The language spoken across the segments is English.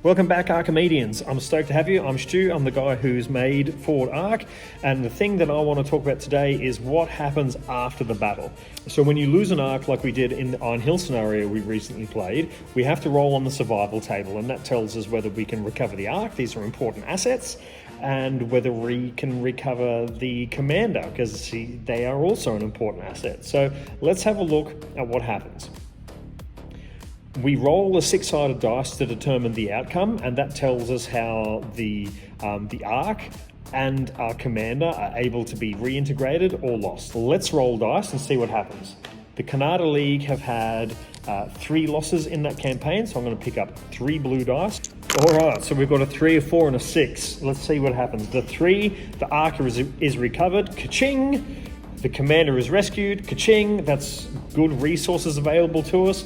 Welcome back, Archimedeans. I'm stoked to have you. I'm Stu. I'm the guy who's made ForwardARC, and the thing that I want to talk about today is what happens after the battle. So when you lose an arc like we did in the Iron Hill scenario we recently played, we have to roll on the survival table, and that tells us whether we can recover the arc. These are important assets, and whether we can recover the commander, because they are also an important asset. So let's have a look at what happens. We roll a six-sided dice to determine the outcome, and that tells us how the arc and our commander are able to be reintegrated or lost. Let's roll dice and see what happens. The Canada League have had 3 losses in that campaign, so I'm going to pick up 3 blue dice. All right, so we've got a 3, a 4, and a 6. Let's see what happens. The 3, the arc is recovered. Ka-ching! The commander is rescued. Ka-ching! That's good resources available to us.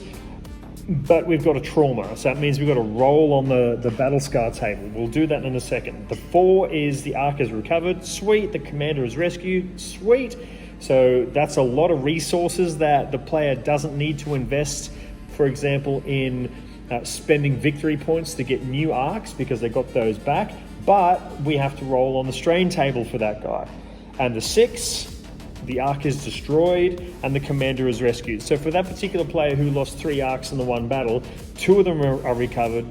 But we've got a trauma, so that means we've got to roll on the battle scar table. We'll do that in a second. The 4 is the arc is recovered. Sweet. The commander is rescued. Sweet. So that's a lot of resources that the player doesn't need to invest, for example, in spending victory points to get new arcs because they got those back. But we have to roll on the strain table for that guy. And the 6, the arc is destroyed and the commander is rescued. So for that particular player who lost 3 arcs in the one battle, 2 of them are recovered.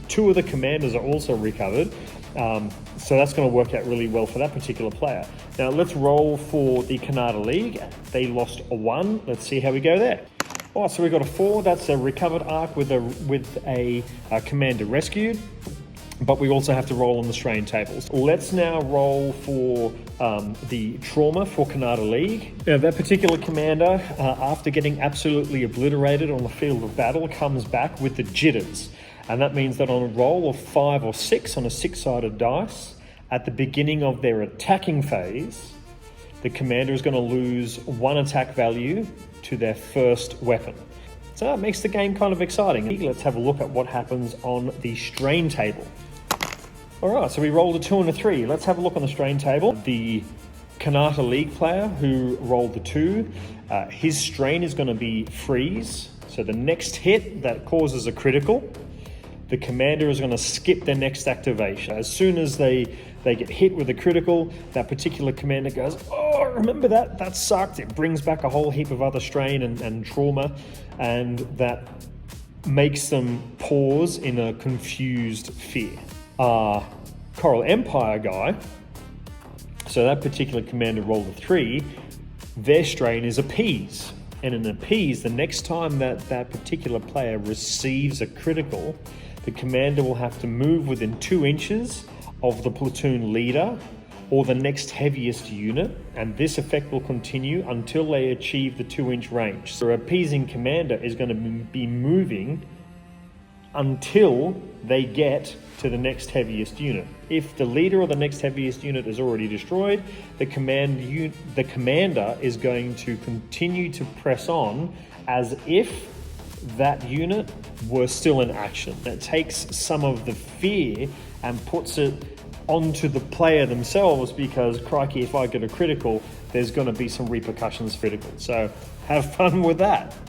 2 of the commanders are also recovered. So that's going to work out really well for that particular player. Now let's roll for the Canada League. They lost a 1. Let's see how we go there. All right, so we've got a 4. That's a recovered arc with a commander rescued. But we also have to roll on the strain tables. Let's now roll for the trauma for Canada League. Now, that particular commander, after getting absolutely obliterated on the field of battle, comes back with the jitters. And that means that on a roll of 5 or 6 on a 6-sided dice, at the beginning of their attacking phase, the commander is going to lose 1 attack value to their first weapon. So that makes the game kind of exciting. Let's have a look at what happens on the strain table. All right, so we rolled a 2 and a 3. Let's have a look on the strain table. The Canada League player who rolled the 2, his strain is going to be freeze. So the next hit that causes a critical, the commander is going to skip their next activation. As soon as they get hit with a critical, that particular commander goes, oh, remember that? That sucked. It brings back a whole heap of other strain and trauma, and that makes them pause in a confused fear. Coral Empire guy, so that particular commander rolled a 3, their strain is appease. And in appease, the next time that particular player receives a critical, the commander will have to move within 2 inches of the platoon leader or the next heaviest unit, and this effect will continue until they achieve the 2-inch range. So appeasing commander is going to be moving until they get to the next heaviest unit. If the leader or the next heaviest unit is already destroyed, the commander is going to continue to press on as if that unit were still in action. It takes some of the fear and puts it onto the player themselves, because crikey, if I get a critical, there's going to be some repercussions critical. So have fun with that.